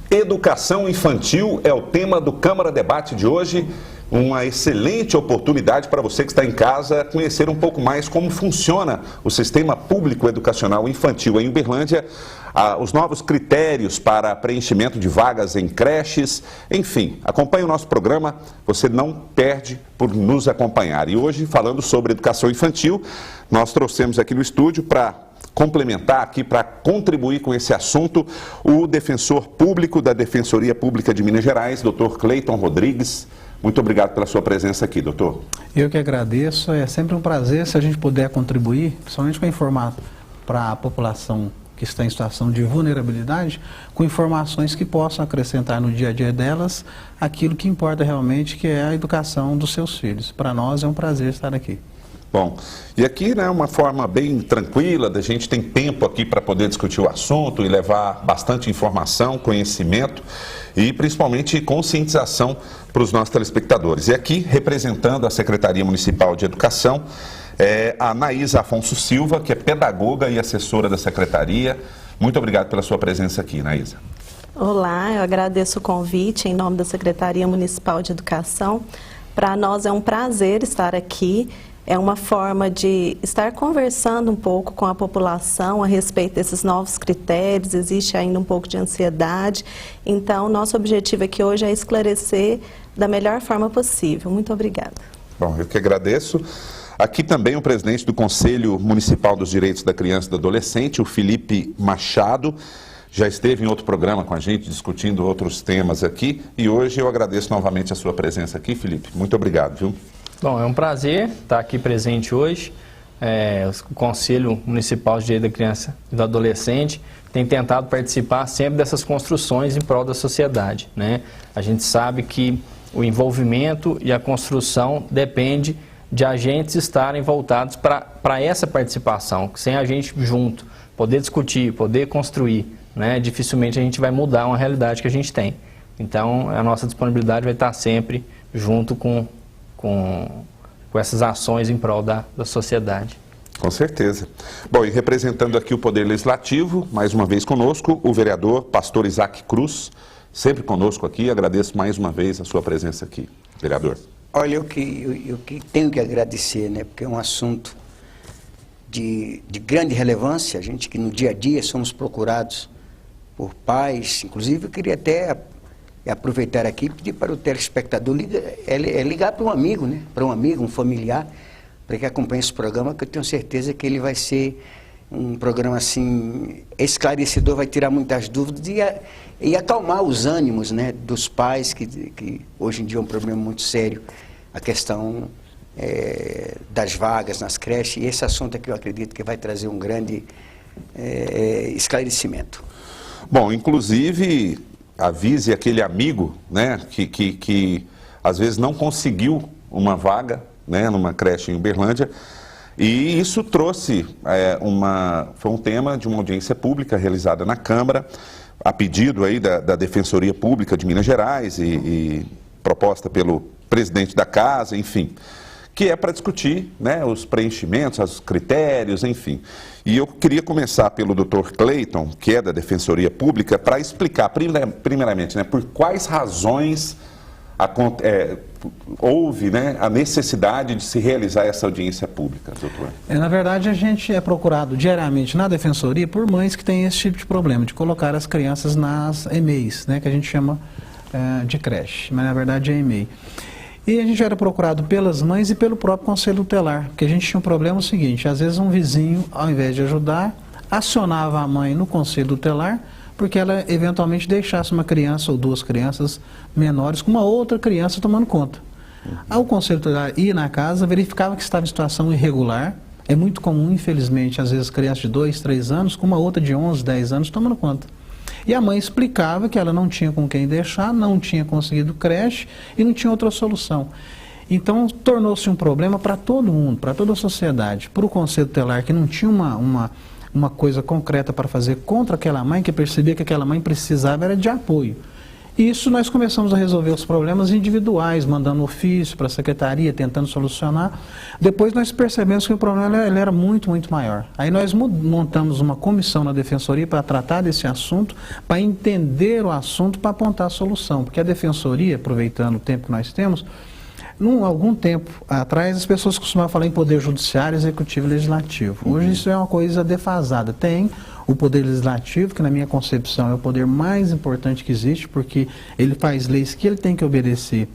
Educação infantil é o tema do Câmara Debate de hoje. Uma excelente oportunidade para você que está em casa conhecer um pouco mais como funciona o sistema público educacional infantil em Uberlândia, os novos critérios para preenchimento de vagas em creches, enfim, acompanhe o nosso programa, você não perde por nos acompanhar. E hoje, falando sobre educação infantil, nós trouxemos aqui no estúdio para complementar aqui, para contribuir com esse assunto, o defensor público da Defensoria Pública de Minas Gerais, Dr. Cleiton Rodrigues. Muito obrigado pela sua presença aqui, doutor. Eu que agradeço, é sempre um prazer se a gente puder contribuir, principalmente com informar para a população que está em situação de vulnerabilidade, com informações que possam acrescentar no dia a dia delas aquilo que importa realmente, que é a educação dos seus filhos. Para nós é um prazer estar aqui. Bom, e aqui, né, uma forma bem tranquila, a gente tem tempo aqui para poder discutir o assunto e levar bastante informação, conhecimento e principalmente conscientização para os nossos telespectadores. E aqui, representando a Secretaria Municipal de Educação, é a Naísa Afonso Silva, que é pedagoga e assessora da Secretaria. Muito obrigado pela sua presença aqui, Naísa. Olá, eu agradeço o convite em nome da Secretaria Municipal de Educação. Para nós é um prazer estar aqui. É uma forma de estar conversando um pouco com a população a respeito desses novos critérios, existe ainda um pouco de ansiedade. Então, nosso objetivo aqui hoje é esclarecer da melhor forma possível. Muito obrigada. Bom, eu que agradeço. Aqui também o presidente do Conselho Municipal dos Direitos da Criança e do Adolescente, o Felipe Machado, já esteve em outro programa com a gente, discutindo outros temas aqui. E hoje eu agradeço novamente a sua presença aqui, Felipe. Muito obrigado, viu? Bom, é um prazer estar aqui presente hoje. O Conselho Municipal de Direito da Criança e do Adolescente tem tentado participar sempre dessas construções em prol da sociedade, né? A gente sabe que o envolvimento e a construção depende de agentes estarem voltados para essa participação, sem a gente junto, poder discutir, poder construir, né? Dificilmente a gente vai mudar uma realidade que a gente tem. Então, a nossa disponibilidade vai estar sempre junto com essas ações em prol da sociedade. Com certeza. Bom, e representando aqui o Poder Legislativo, mais uma vez conosco, o vereador Pastor Isaac Cruz, sempre conosco aqui. Agradeço mais uma vez a sua presença aqui, vereador. Olha, eu que tenho que agradecer, né? Porque é um assunto de grande relevância, a gente que no dia a dia somos procurados por pais, inclusive eu queria até aproveitar aqui e pedir para o telespectador ligar para um amigo, né? Para um amigo, um familiar, para que acompanhe esse programa, que eu tenho certeza que ele vai ser um programa assim esclarecedor, vai tirar muitas dúvidas e acalmar os ânimos, né, dos pais, que hoje em dia é um problema muito sério, a questão das vagas nas creches, e esse assunto aqui eu acredito que vai trazer um grande esclarecimento. Bom, inclusive avise aquele amigo, né, que às vezes não conseguiu uma vaga, né, numa creche em Uberlândia, e isso trouxe foi um tema de uma audiência pública realizada na Câmara, a pedido aí da Defensoria Pública de Minas Gerais e proposta pelo presidente da casa, enfim, que é para discutir, né, os preenchimentos, os critérios, enfim. E eu queria começar pelo Dr. Cleiton, que é da Defensoria Pública, para explicar, primeiramente, né, por quais razões houve, né, a necessidade de se realizar essa audiência pública, doutor. Na verdade, a gente é procurado diariamente na Defensoria por mães que têm esse tipo de problema, de colocar as crianças nas EMEIs, né, que a gente chama de creche, mas na verdade é EMEI. E a gente era procurado pelas mães e pelo próprio Conselho Tutelar, porque a gente tinha um problema seguinte, às vezes um vizinho, ao invés de ajudar, acionava a mãe no Conselho Tutelar, porque ela eventualmente deixasse uma criança ou duas crianças menores com uma outra criança tomando conta. Ao Conselho Tutelar ir na casa, verificava que estava em situação irregular. É muito comum, infelizmente, às vezes crianças de 2, 3 anos, com uma outra de 11, 10 anos tomando conta. E a mãe explicava que ela não tinha com quem deixar, não tinha conseguido creche e não tinha outra solução. Então, tornou-se um problema para todo mundo, para toda a sociedade. Para o Conselho Tutelar, que não tinha uma coisa concreta para fazer contra aquela mãe, que percebia que aquela mãe precisava era de apoio. Isso nós começamos a resolver os problemas individuais, mandando ofício para a secretaria, tentando solucionar. Depois nós percebemos que o problema ele era muito, muito maior. Aí nós montamos uma comissão na Defensoria para tratar desse assunto, para entender o assunto, para apontar a solução. Porque a Defensoria, aproveitando o tempo que nós temos, algum tempo atrás as pessoas costumavam falar em poder judiciário, executivo e legislativo. Hoje isso é uma coisa defasada. Tem o poder legislativo, que na minha concepção é o poder mais importante que existe, porque ele faz leis que ele tem que obedecer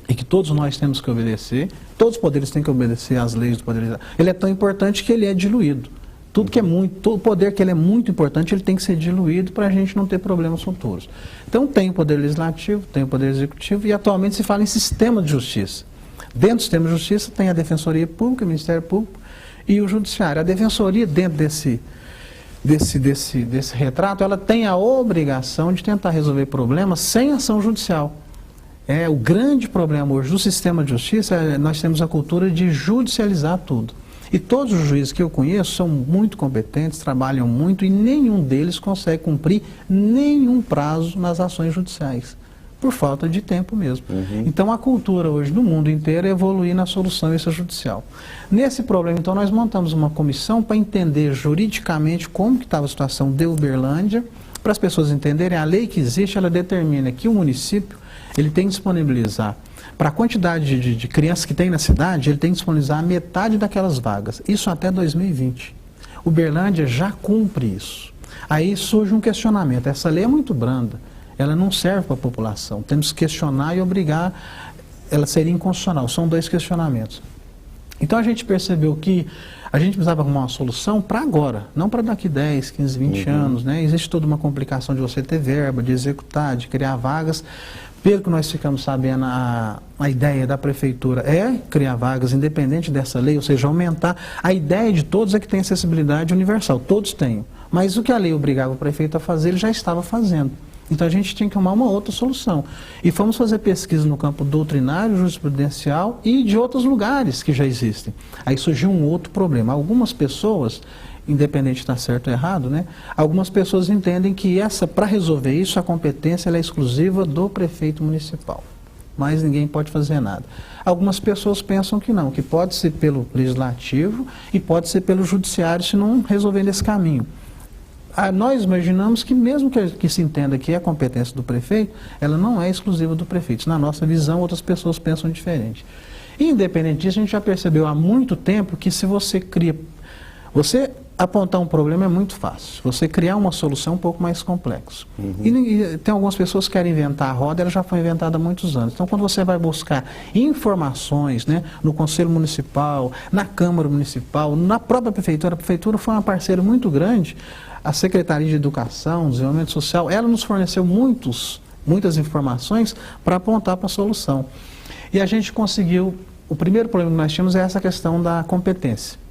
e que todos nós temos que obedecer. Todos os poderes têm que obedecer às leis do poder legislativo. Ele é tão importante que ele é diluído. Todo poder que ele é muito importante, ele tem que ser diluído para a gente não ter problemas futuros. Então tem o poder legislativo, tem o poder executivo e atualmente se fala em sistema de justiça. Dentro do sistema de justiça tem a Defensoria Pública, o Ministério Público e o Judiciário. A Defensoria, dentro desse retrato, ela tem a obrigação de tentar resolver problemas sem ação judicial. O grande problema hoje do sistema de justiça, nós temos a cultura de judicializar tudo. E todos os juízes que eu conheço são muito competentes, trabalham muito e nenhum deles consegue cumprir nenhum prazo nas ações judiciais, por falta de tempo mesmo. Então a cultura hoje no mundo inteiro é evoluir na solução extrajudicial. Nesse problema, então, nós montamos uma comissão para entender juridicamente como que estava a situação de Uberlândia, para as pessoas entenderem. A lei que existe, ela determina que o município ele tem que disponibilizar, para a quantidade de crianças que tem na cidade, ele tem que disponibilizar a metade daquelas vagas. Isso até 2020. Uberlândia já cumpre isso. Aí surge um questionamento. Essa lei é muito branda. Ela não serve para a população. Temos que questionar e obrigar. Ela seria inconstitucional. São dois questionamentos. Então a gente percebeu que a gente precisava arrumar uma solução para agora, não para daqui 10, 15, 20 anos. Né? Existe toda uma complicação de você ter verba, de executar, de criar vagas. Pelo que nós ficamos sabendo, a ideia da prefeitura é criar vagas independente dessa lei, ou seja, aumentar. A ideia de todos é que tem acessibilidade universal, todos têm. Mas o que a lei obrigava o prefeito a fazer, ele já estava fazendo. Então a gente tinha que arrumar uma outra solução. E fomos fazer pesquisa no campo doutrinário, jurisprudencial e de outros lugares que já existem. Aí surgiu um outro problema. Algumas pessoas, independente de estar certo ou errado, né? Algumas pessoas entendem que para resolver isso, a competência ela é exclusiva do prefeito municipal. Mas ninguém pode fazer nada. Algumas pessoas pensam que não, que pode ser pelo legislativo e pode ser pelo judiciário se não resolver nesse caminho. Nós imaginamos que mesmo que se entenda que é a competência do prefeito, ela não é exclusiva do prefeito. Na nossa visão, outras pessoas pensam diferente. Independente disso, a gente já percebeu há muito tempo que se você você apontar um problema é muito fácil. Você criar uma solução é um pouco mais complexo. E tem algumas pessoas que querem inventar a roda, ela já foi inventada há muitos anos. Então, quando você vai buscar informações, né, no Conselho Municipal, na Câmara Municipal, na própria Prefeitura, a Prefeitura foi uma parceira muito grande. A Secretaria de Educação, Desenvolvimento Social, ela nos forneceu muitas informações para apontar para a solução. E a gente conseguiu, o primeiro problema que nós tínhamos é essa questão da competência.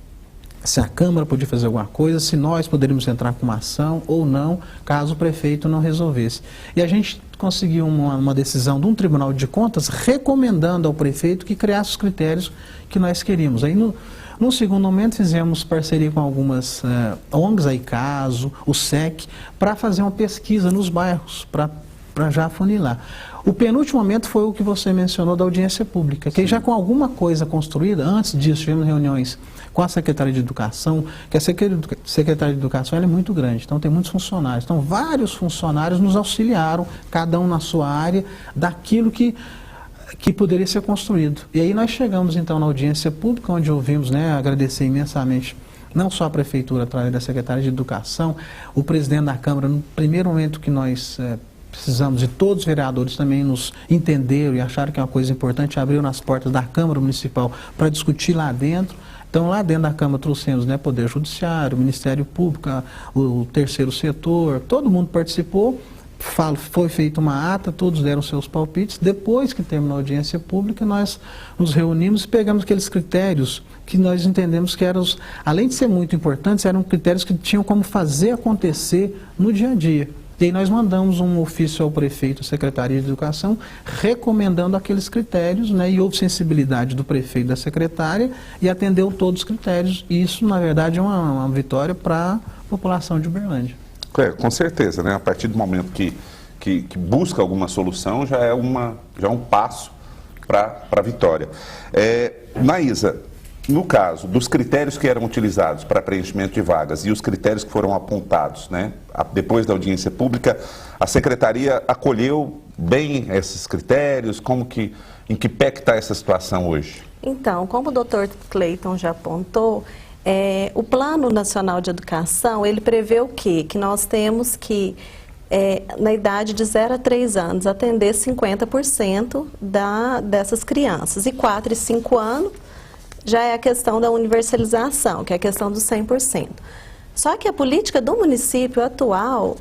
Se a Câmara podia fazer alguma coisa, se nós poderíamos entrar com uma ação ou não, caso o prefeito não resolvesse. E a gente conseguiu uma decisão de um Tribunal de Contas recomendando ao prefeito que criasse os critérios que nós queríamos. Aí no segundo momento fizemos parceria com algumas ONGs, a ICASO, o SEC, para fazer uma pesquisa nos bairros, para já afunilar. O penúltimo momento foi o que você mencionou da audiência pública, que já com alguma coisa construída, antes disso tivemos reuniões com a Secretaria de Educação, que a Secretaria de Educação ela é muito grande, então tem muitos funcionários. Então vários funcionários nos auxiliaram, cada um na sua área, daquilo que poderia ser construído. E aí nós chegamos então na audiência pública, onde ouvimos, né, agradecer imensamente, não só a Prefeitura, através da Secretaria de Educação, o presidente da Câmara, no primeiro momento que nós precisamos, e todos os vereadores também nos entenderam e acharam que é uma coisa importante, abriu nas portas da Câmara Municipal para discutir lá dentro. Então, lá dentro da Câmara trouxemos, né, Poder Judiciário, o Ministério Público, o terceiro setor, todo mundo participou, foi feita uma ata, todos deram seus palpites. Depois que terminou a audiência pública, nós nos reunimos e pegamos aqueles critérios que nós entendemos que eram, além de ser muito importantes, eram critérios que tinham como fazer acontecer no dia a dia. E aí nós mandamos um ofício ao prefeito, à Secretaria de Educação, recomendando aqueles critérios, né, e houve sensibilidade do prefeito e da secretária e atendeu todos os critérios. E isso, na verdade, é uma vitória para a população de Uberlândia. Com certeza, né? A partir do momento que busca alguma solução, já é um passo para a vitória. Naísa, no caso dos critérios que eram utilizados para preenchimento de vagas e os critérios que foram apontados, né, depois da audiência pública, a Secretaria acolheu bem esses critérios? Em que pé que está essa situação hoje? Então, como o Dr. Cleiton já apontou, o Plano Nacional de Educação, ele prevê o quê? Que nós temos que, na idade de 0 a 3 anos, atender 50% dessas crianças. E 4 e 5 anos já é a questão da universalização, que é a questão do 100%. Só que a política do município atual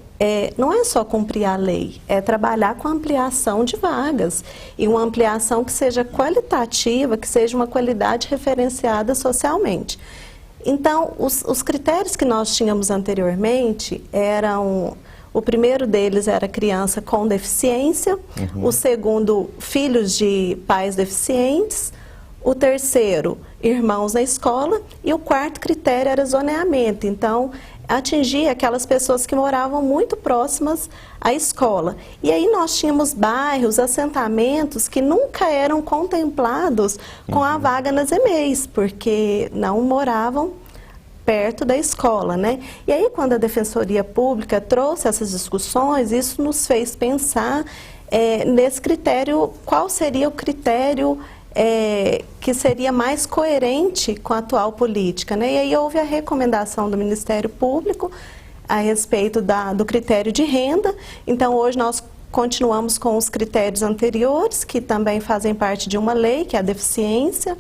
não é só cumprir a lei, é trabalhar com a ampliação de vagas. E uma ampliação que seja qualitativa, que seja uma qualidade referenciada socialmente. Então, os critérios que nós tínhamos anteriormente eram... O primeiro deles era criança com deficiência, o segundo, filhos de pais deficientes, o terceiro, irmãos na escola, e o quarto critério era zoneamento. Então, atingir aquelas pessoas que moravam muito próximas à escola. E aí nós tínhamos bairros, assentamentos que nunca eram contemplados com a vaga nas EMEIs, porque não moravam perto da escola, né? E aí, quando a Defensoria Pública trouxe essas discussões, isso nos fez pensar nesse critério, qual seria o critério que seria mais coerente com a atual política, né? E aí houve a recomendação do Ministério Público a respeito do critério de renda. Então, hoje nós continuamos com os critérios anteriores, que também fazem parte de uma lei, que é a deficiência,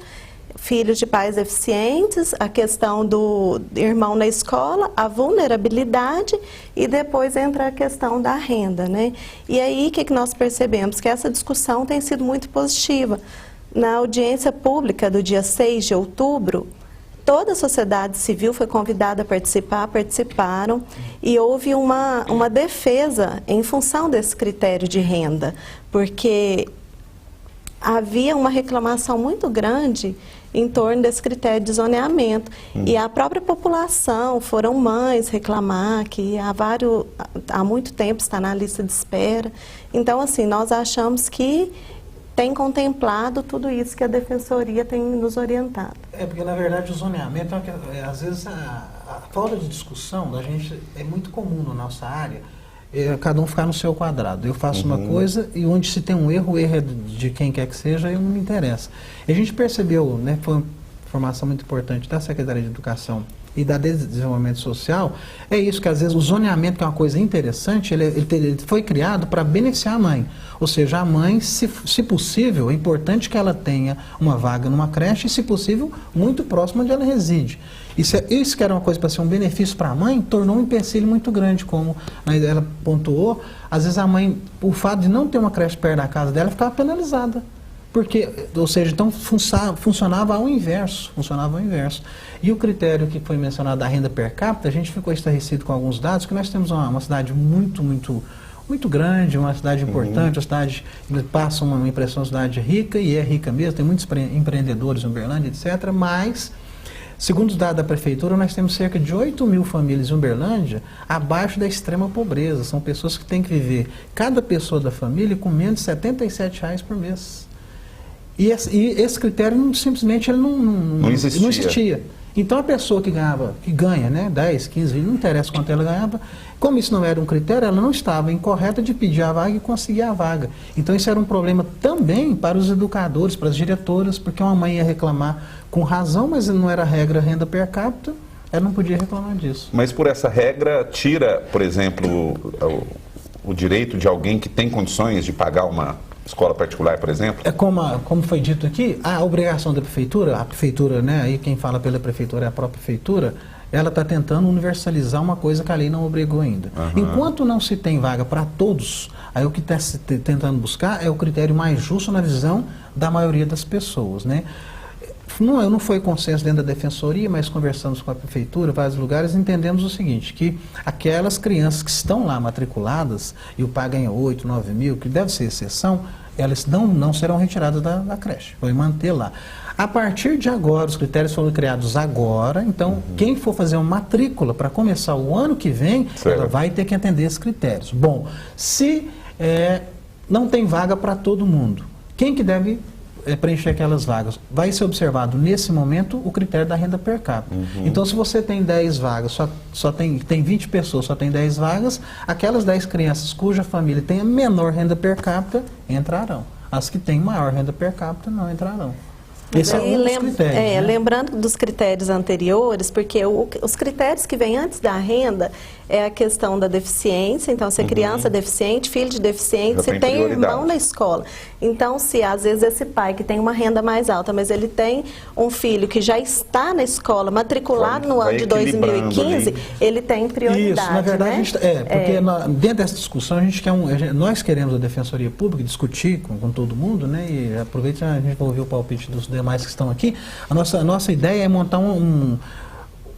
filhos de pais deficientes, a questão do irmão na escola, a vulnerabilidade e depois entra a questão da renda, né? E aí, o que nós percebemos? Que essa discussão tem sido muito positiva. Na audiência pública do dia 6 de outubro, toda a sociedade civil foi convidada a participar, participaram, e houve uma defesa em função desse critério de renda, porque havia uma reclamação muito grande em torno desse critério de zoneamento. E a própria população, foram mães reclamar que há muito tempo está na lista de espera. Então, assim, nós achamos que tem contemplado tudo isso que a Defensoria tem nos orientado. Porque, na verdade, o zoneamento, às vezes, a falta de discussão da gente é muito comum na nossa área, cada um ficar no seu quadrado. Eu faço uma coisa e onde se tem um erro, o erro é de quem quer que seja, e não me interessa. E a gente percebeu, né, foi uma informação muito importante da Secretaria de Educação e da Desenvolvimento Social, é isso, que às vezes o zoneamento, que é uma coisa interessante, ele foi criado para beneficiar a mãe. Ou seja, a mãe, se possível, é importante que ela tenha uma vaga numa creche e, se possível, muito próximo onde ela reside. Isso que era uma coisa para ser um benefício para a mãe, tornou um empecilho muito grande, como ela pontuou. Às vezes a mãe, o fato de não ter uma creche perto da casa dela, ficava penalizada. Ou seja, então funcionava ao inverso. E o critério que foi mencionado da renda per capita, a gente ficou estarrecido com alguns dados, que nós temos uma cidade muito grande, uma cidade importante, uma cidade que passa uma impressão de cidade rica, e é rica mesmo, tem muitos empreendedores em Uberlândia, etc., mas, segundo os dados da Prefeitura, nós temos cerca de 8 mil famílias em Uberlândia abaixo da extrema pobreza. São pessoas que têm que viver, cada pessoa da família, com menos de R$ 77 por mês. E esse critério simplesmente ele não existia. Então a pessoa que ganha, né, 10, 15, não interessa quanto ela ganhava, como isso não era um critério, ela não estava incorreta de pedir a vaga e conseguir a vaga. Então isso era um problema também para os educadores, para as diretoras, porque uma mãe ia reclamar com razão, mas não era regra renda per capita, ela não podia reclamar disso. Mas por essa regra tira, por exemplo, o direito de alguém que tem condições de pagar uma escola particular, por exemplo? Como foi dito aqui, a obrigação da prefeitura, né, aí quem fala pela prefeitura é a própria prefeitura, ela está tentando universalizar uma coisa que a lei não obrigou ainda. Enquanto não se tem vaga para todos, aí o que está se tentando buscar é o critério mais justo na visão da maioria das pessoas, né? não foi consenso dentro da defensoria, mas conversamos com a prefeitura, vários lugares, entendemos o seguinte, que aquelas crianças que estão lá matriculadas e o pai ganha 8, 9 mil, que deve ser exceção, elas não serão retiradas da creche, vai manter lá. A partir de agora, os critérios foram criados agora, então quem for fazer uma matrícula para começar o ano que vem, ela vai ter que atender esses critérios. Bom, se não tem vaga para todo mundo, quem que deve preencher aquelas vagas? Vai ser observado nesse momento o critério da renda per capita. Então, se você tem 10 vagas, só tem 20 pessoas, só tem 10 vagas, aquelas 10 crianças cuja família tem a menor renda per capita entrarão. As que têm maior renda per capita não entrarão. Esse é um dos critérios, né? Lembrando dos critérios anteriores, porque os critérios que vêm antes da renda é a questão da deficiência. Então, se é criança deficiente, filho de deficiente, se tem irmão na escola. Então, se às vezes esse pai que tem uma renda mais alta, mas ele tem um filho que já está na escola, matriculado no ano de 2015, ele tem prioridade. Isso, na verdade, né? porque dentro dessa discussão, nós queremos a Defensoria Pública discutir com todo mundo, né? E aproveita a gente ouvir o palpite dos demais que estão aqui. A nossa ideia é montar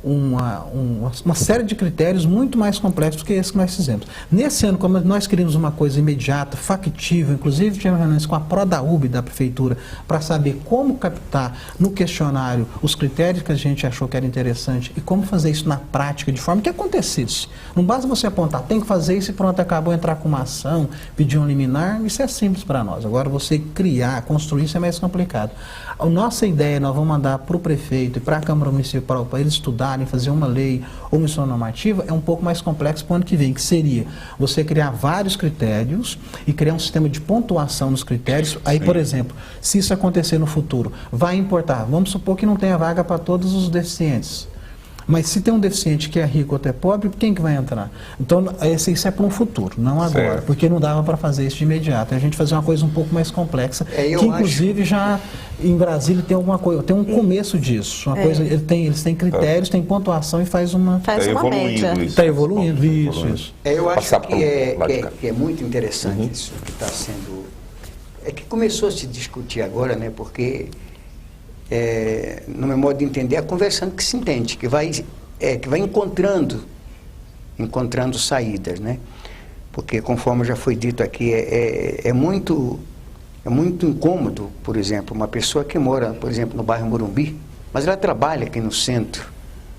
uma série de critérios muito mais complexos do que esse que nós fizemos. Nesse ano, como nós queríamos uma coisa imediata, factível, inclusive tivemos reuniões com a PRODAUB da Prefeitura para saber como captar no questionário os critérios que a gente achou que era interessante e como fazer isso na prática, de forma que acontecesse. Não basta você apontar, tem que fazer isso e pronto, acabou, entrar com uma ação, pedir um liminar, isso é simples para nós. Agora, você criar, construir, isso é mais complicado. A nossa ideia, nós vamos mandar para o prefeito e para a Câmara Municipal, para eles estudarem, fazer uma lei ou missão normativa, é um pouco mais complexo para o ano que vem, que seria você criar vários critérios e criar um sistema de pontuação nos critérios. Aí, por exemplo, se isso acontecer no futuro, vai importar, vamos supor que não tenha vaga para todos os deficientes. Mas se tem um deficiente que é rico ou até pobre, quem que vai entrar? Então, isso é para um futuro, não agora, porque não dava para fazer isso de imediato. A gente fazer uma coisa um pouco mais complexa, que inclusive já em Brasília tem alguma coisa, tem um começo disso. Uma coisa, eles têm critérios, tem pontuação e faz uma média. Está evoluindo, isso. Eu acho que é muito interessante isso que está sendo... É que começou a se discutir agora, né? Porque... no meu modo de entender, é conversando que se entende, que vai encontrando saídas, né? Porque, conforme já foi dito aqui, é muito incômodo, por exemplo, uma pessoa que mora, por exemplo, no bairro Morumbi, mas ela trabalha aqui no centro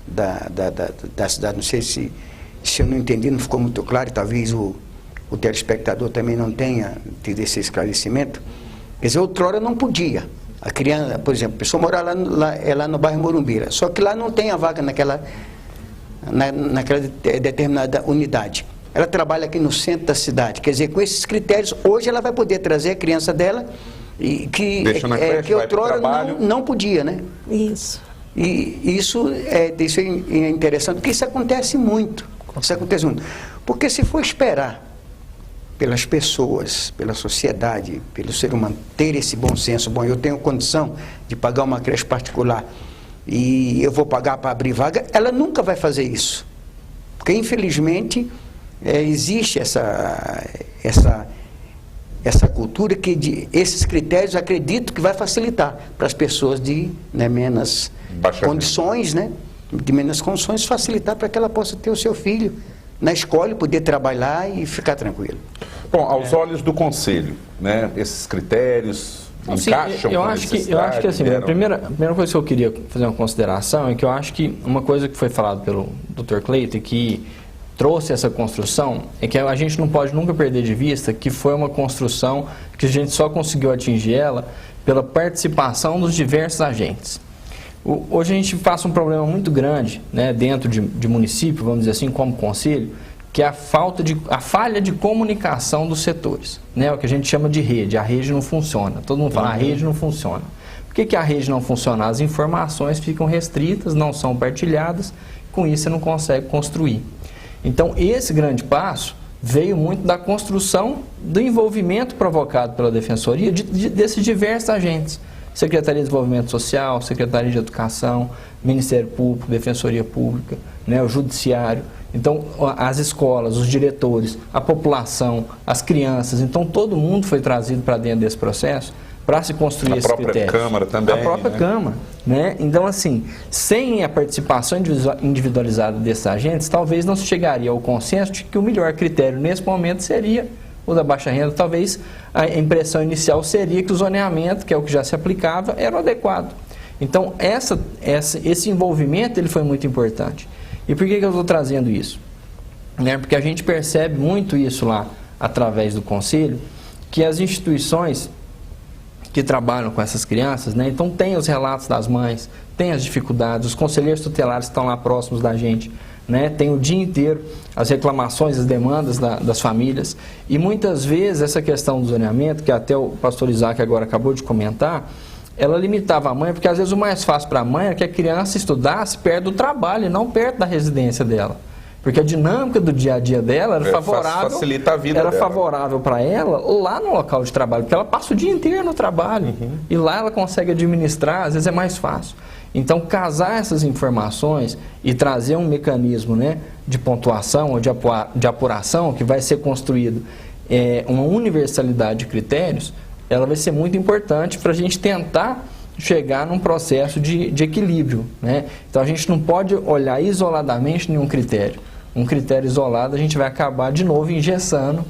da cidade. Não sei se eu não entendi, não ficou muito claro, talvez o telespectador também não tenha tido esse esclarecimento. Quer dizer, outrora não podia. A criança, por exemplo, a pessoa mora lá no bairro Morumbi, só que lá não tem a vaga naquela determinada unidade. Ela trabalha aqui no centro da cidade, quer dizer, com esses critérios, hoje ela vai poder trazer a criança dela, que outrora não podia, né? Isso. E isso é interessante, porque isso acontece muito. Porque se for esperar pelas pessoas, pela sociedade, pelo ser humano, ter esse bom senso, eu tenho condição de pagar uma creche particular e eu vou pagar para abrir vaga, ela nunca vai fazer isso. Porque, infelizmente, existe essa cultura que esses critérios, acredito que vai facilitar para as pessoas de menos condições, né? De menos condições, facilitar para que ela possa ter o seu filho na escola e poder trabalhar e ficar tranquilo. Bom, aos olhos do Conselho, né, esses critérios encaixam eu com a acho que assim, a primeira coisa que eu queria fazer uma consideração é que eu acho que uma coisa que foi falado pelo Dr. Cleiton, que trouxe essa construção, é que a gente não pode nunca perder de vista que foi uma construção que a gente só conseguiu atingir ela pela participação dos diversos agentes. Hoje a gente passa um problema muito grande, né, dentro de município, vamos dizer assim, como conselho, que é a falha de comunicação dos setores, né, o que a gente chama de rede. A rede não funciona. Todo mundo fala, a rede não funciona. Por que a rede não funciona? As informações ficam restritas, não são partilhadas, com isso você não consegue construir. Então, esse grande passo veio muito da construção do envolvimento provocado pela Defensoria desses diversos agentes. Secretaria de Desenvolvimento Social, Secretaria de Educação, Ministério Público, Defensoria Pública, né, o Judiciário. Então, as escolas, os diretores, a população, as crianças. Então, todo mundo foi trazido para dentro desse processo para se construir esses critérios. A própria Câmara também. A própria Câmara, né? Então, assim, sem a participação individualizada desses agentes, talvez não se chegaria ao consenso de que o melhor critério nesse momento seria o da baixa renda. Talvez a impressão inicial seria que o zoneamento, que é o que já se aplicava, era o adequado. Então, esse envolvimento ele foi muito importante. E por que eu estou trazendo isso? Porque a gente percebe muito isso lá, através do Conselho, que as instituições que trabalham com essas crianças, né, então tem os relatos das mães, tem as dificuldades, os conselheiros tutelares estão lá próximos da gente, né, tem o dia inteiro as reclamações, as demandas das famílias, e muitas vezes essa questão do zoneamento, que até o pastor Isaac agora acabou de comentar, ela limitava a mãe, porque às vezes o mais fácil para a mãe é que a criança estudasse perto do trabalho e não perto da residência dela. Porque a dinâmica do dia a dia dela era favorável, facilita a vida era dela. Favorável para ela lá no local de trabalho, porque ela passa o dia inteiro no trabalho e lá ela consegue administrar, às vezes é mais fácil. Então, casar essas informações e trazer um mecanismo, né, de pontuação ou de apuração que vai ser construído uma universalidade de critérios, ela vai ser muito importante para a gente tentar chegar num processo de equilíbrio, né? Então, a gente não pode olhar isoladamente nenhum critério. Um critério isolado, a gente vai acabar de novo engessando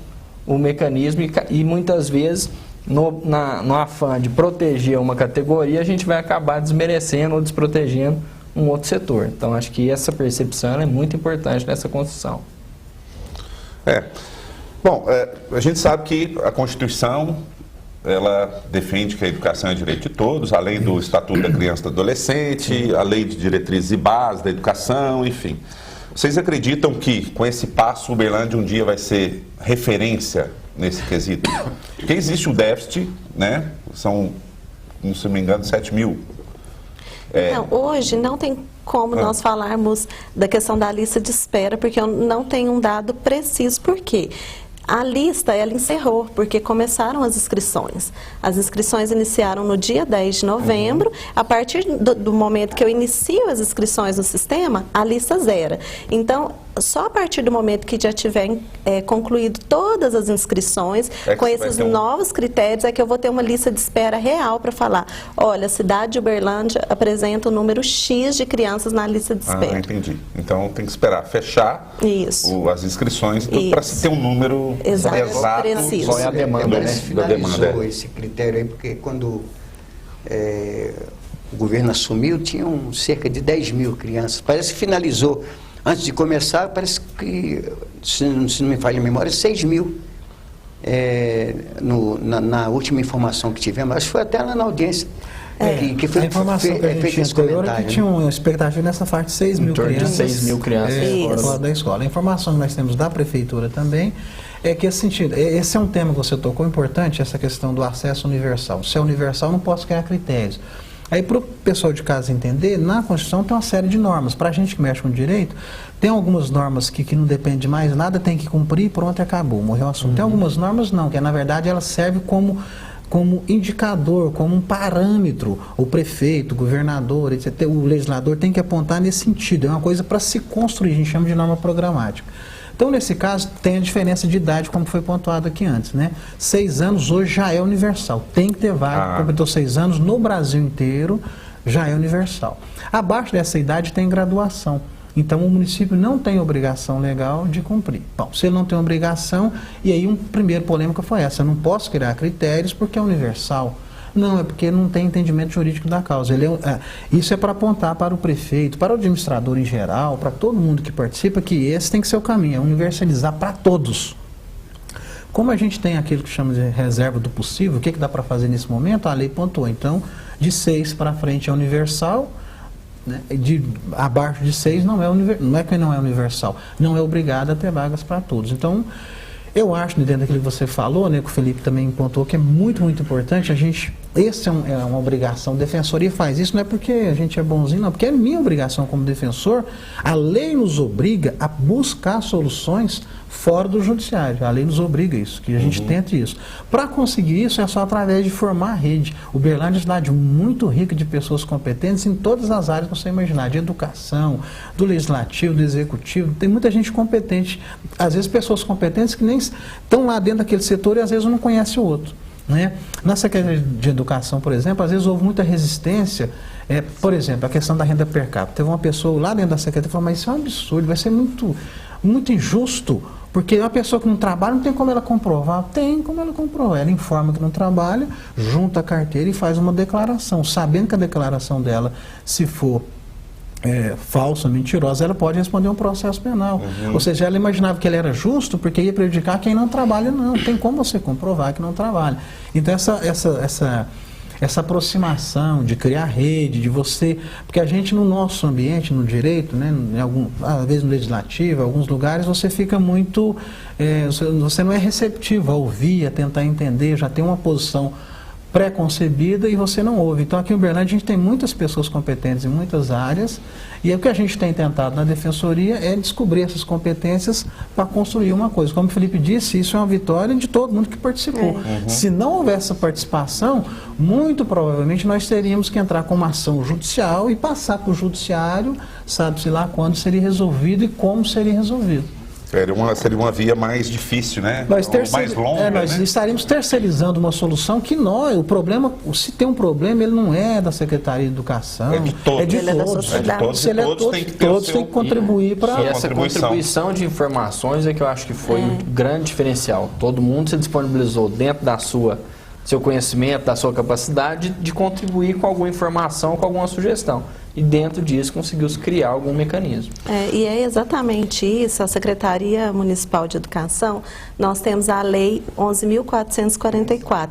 o mecanismo e muitas vezes, no afã de proteger uma categoria, a gente vai acabar desmerecendo ou desprotegendo um outro setor. Então, acho que essa percepção é muito importante nessa construção. Bom, a gente sabe que a Constituição, ela defende que a educação é direito de todos, além do Estatuto da Criança e do Adolescente, a Lei de Diretrizes e Bases da Educação, enfim. Vocês acreditam que, com esse passo, Uberlândia um dia vai ser referência nesse quesito? Porque existe um déficit, né? São, se não me engano, 7 mil. Então, hoje não tem como nós falarmos da questão da lista de espera, porque eu não tenho um dado preciso. Por quê? A lista, ela encerrou, porque começaram as inscrições. As inscrições iniciaram no dia 10 de novembro. A partir do momento que eu inicio as inscrições no sistema, a lista zera. Então, só a partir do momento que já tiver concluído todas as inscrições, com esses novos critérios, é que eu vou ter uma lista de espera real para falar, olha, a cidade de Uberlândia apresenta o número X de crianças na lista de espera. Ah, entendi. Então tem que esperar fechar as inscrições para se ter um número exato preciso. Qual é a demanda, né? Finalizou esse critério aí, porque quando o governo assumiu, tinham cerca de 10 mil crianças. Parece que finalizou. Antes de começar, parece que, se não me falha a memória, 6 mil na última informação que tivemos. Acho que foi até lá na audiência. Que foi a informação que a gente tinha anterior é que tinha uma expectativa nessa faixa de 6 mil crianças. 6 mil crianças fora da escola. A informação que nós temos da prefeitura também é que esse é um tema que você tocou importante, essa questão do acesso universal. Se é universal, não posso criar critérios. Aí, para o pessoal de casa entender, na Constituição tem uma série de normas. Para a gente que mexe com direito, tem algumas normas que não depende de mais nada, tem que cumprir, pronto, acabou, morreu o assunto. Tem algumas normas não, que na verdade ela serve como indicador, como um parâmetro. O prefeito, o governador, etc., o legislador tem que apontar nesse sentido. É uma coisa para se construir, a gente chama de norma programática. Então, nesse caso, tem a diferença de idade, como foi pontuado aqui antes, né? 6 anos hoje já é universal. Tem que ter vaga, completou 6 anos no Brasil inteiro, já é universal. Abaixo dessa idade tem graduação. Então, o município não tem obrigação legal de cumprir. Bom, se ele não tem obrigação, e aí primeira polêmica foi essa, eu não posso criar critérios porque é universal. Não, é porque não tem entendimento jurídico da causa. Isso é para apontar para o prefeito, para o administrador em geral, para todo mundo que participa, que esse tem que ser o caminho, é universalizar para todos. Como a gente tem aquilo que chama de reserva do possível, o que dá para fazer nesse momento? A lei pontuou. Então, de 6 para frente é universal, né? Abaixo de 6 não é que não é universal, não é obrigado a ter vagas para todos. Então, eu acho, dentro daquilo que você falou, né, que o Felipe também pontuou, que é muito, muito importante, essa é uma obrigação, a defensoria faz isso, não é porque a gente é bonzinho, não, porque é minha obrigação como defensor, a lei nos obriga a buscar soluções fora do judiciário, a lei nos obriga a isso, que a gente tente isso. Para conseguir isso é só através de formar a rede. Uberlândia é uma cidade muito rica de pessoas competentes em todas as áreas que você imaginar, de educação, do legislativo, do executivo, tem muita gente competente, às vezes pessoas competentes que nem estão lá dentro daquele setor e às vezes um não conhece o outro. né? Na Secretaria de Educação, por exemplo, às vezes houve muita resistência, por exemplo, a questão da renda per capita. Teve uma pessoa lá dentro da Secretaria que falou, mas isso é um absurdo, vai ser muito injusto, porque uma pessoa que não trabalha não tem como ela comprovar. Tem como ela comprovar. Ela informa que não trabalha, junta a carteira e faz uma declaração, sabendo que a declaração dela, se for falsa, mentirosa, ela pode responder um processo penal. Ou seja, ela imaginava que ele era justo porque ia prejudicar quem não trabalha. Não, tem como você comprovar que não trabalha. Então essa aproximação de criar rede, de você... Porque a gente no nosso ambiente, no direito, né, às vezes no legislativo, em alguns lugares, você fica muito... você não é receptivo a ouvir, a tentar entender, já tem uma posição pré-concebida e você não ouve. Então aqui em Uberlândia a gente tem muitas pessoas competentes em muitas áreas e o que a gente tem tentado na Defensoria é descobrir essas competências para construir uma coisa. Como o Felipe disse, isso é uma vitória de todo mundo que participou. Se não houvesse essa participação, muito provavelmente nós teríamos que entrar com uma ação judicial e passar para o judiciário, sabe-se lá quando seria resolvido e como seria resolvido. Seria uma via mais difícil, né? Mais longa, nós né? estaríamos terceirizando uma solução que o problema, se tem um problema, ele não é da Secretaria de Educação. É de todos. É de Ele é da todos. sociedade. Todos têm que contribuir para... E essa contribuição de informações é que eu acho que foi um grande diferencial. Todo mundo se disponibilizou dentro da seu conhecimento, da sua capacidade de contribuir com alguma informação, com alguma sugestão. E dentro disso conseguiu criar algum mecanismo. E é exatamente isso. A Secretaria Municipal de Educação, nós temos a Lei 11.444,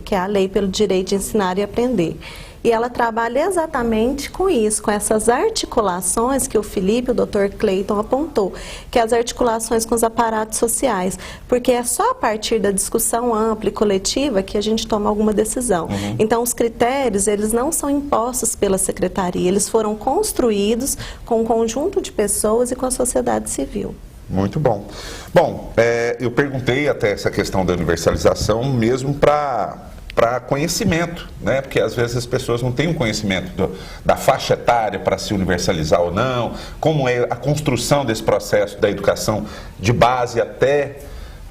que é a Lei pelo Direito de Ensinar e Aprender. E ela trabalha exatamente com isso, com essas articulações que o Felipe, o Dr. Cleiton apontou, que é as articulações com os aparatos sociais, porque é só a partir da discussão ampla e coletiva que a gente toma alguma decisão. Então, os critérios, eles não são impostos pela Secretaria, eles foram construídos com um conjunto de pessoas e com a sociedade civil. Muito bom. Bom, eu perguntei até essa questão da universalização mesmo para conhecimento, né? Porque às vezes as pessoas não têm um conhecimento da faixa etária para se universalizar ou não, como é a construção desse processo da educação de base até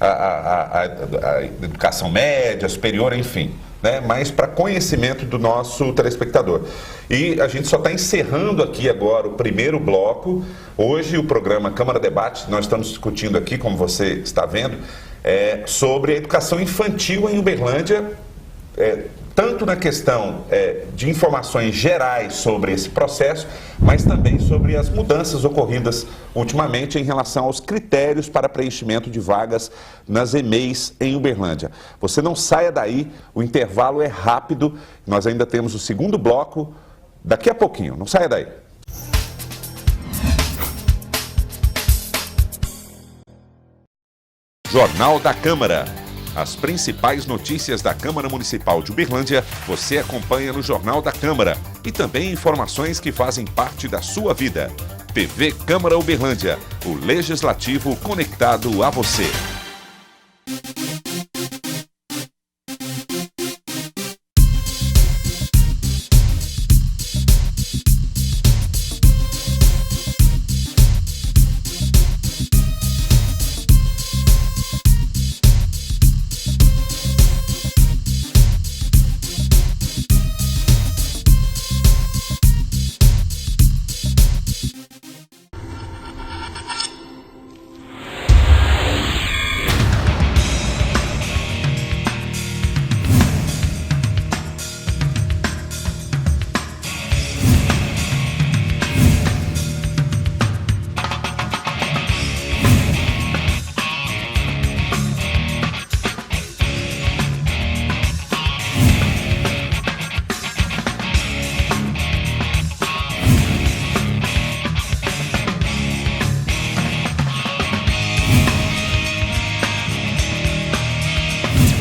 a educação média, superior, enfim, né? Mas para conhecimento do nosso telespectador. E a gente só está encerrando aqui agora o primeiro bloco. Hoje o programa Câmara Debate, nós estamos discutindo aqui, como você está vendo, sobre a educação infantil em Uberlândia, tanto na questão de informações gerais sobre esse processo, mas também sobre as mudanças ocorridas ultimamente em relação aos critérios para preenchimento de vagas nas EMEIs em Uberlândia. Você não saia daí, o intervalo é rápido, nós ainda temos o segundo bloco daqui a pouquinho, não saia daí. Jornal da Câmara. As principais notícias da Câmara Municipal de Uberlândia você acompanha no Jornal da Câmara e também informações que fazem parte da sua vida. TV Câmara Uberlândia, o Legislativo conectado a você.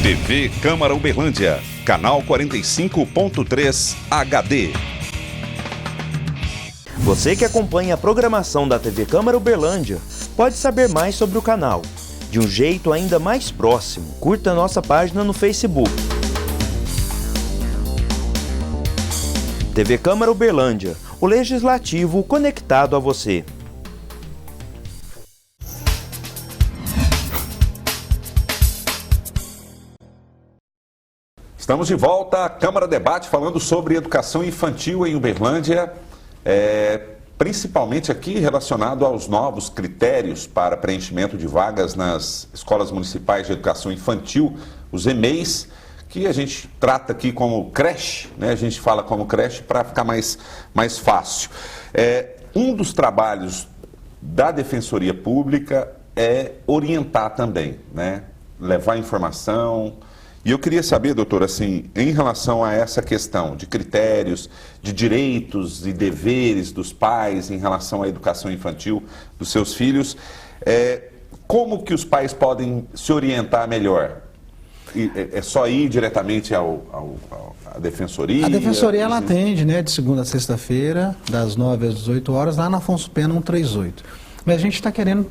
TV Câmara Uberlândia, canal 45.3 HD. Você que acompanha a programação da TV Câmara Uberlândia pode saber mais sobre o canal, de um jeito ainda mais próximo. Curta nossa página no Facebook. TV Câmara Uberlândia, o Legislativo conectado a você. Estamos de volta à Câmara Debate falando sobre educação infantil em Uberlândia, principalmente aqui relacionado aos novos critérios para preenchimento de vagas nas escolas municipais de educação infantil, os EMEIs, que a gente trata aqui como creche, né? A gente fala como creche para ficar mais fácil. Um dos trabalhos da Defensoria Pública é orientar também, né? Levar informação. E eu queria saber, doutor, assim, em relação a essa questão de critérios, de direitos e deveres dos pais em relação à educação infantil dos seus filhos, como que os pais podem se orientar melhor? É só ir diretamente à Defensoria? A Defensoria, ela atende, né, de segunda a sexta-feira, das 9 às 18 horas, lá na Afonso Pena 138. Mas a gente está querendo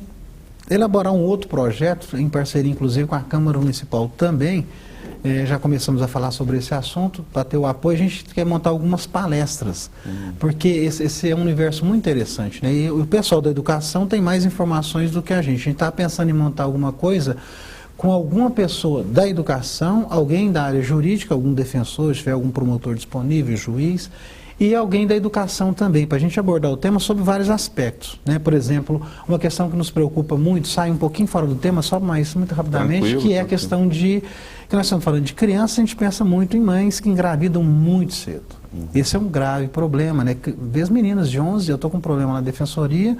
elaborar um outro projeto, em parceria inclusive com a Câmara Municipal também. Já começamos a falar sobre esse assunto, para ter o apoio, a gente quer montar algumas palestras, porque esse é um universo muito interessante, né? E o pessoal da educação tem mais informações do que a gente está pensando em montar alguma coisa com alguma pessoa da educação, alguém da área jurídica, algum defensor, se tiver algum promotor disponível, juiz, e alguém da educação também, para a gente abordar o tema sobre vários aspectos, né? Por exemplo, uma questão que nos preocupa muito, sai um pouquinho fora do tema, só mais muito rapidamente, que é a questão de, que nós estamos falando de criança, a gente pensa muito em mães que engravidam muito cedo. Esse é um grave problema, né? Vê as meninas de 11, eu estou com um problema na Defensoria,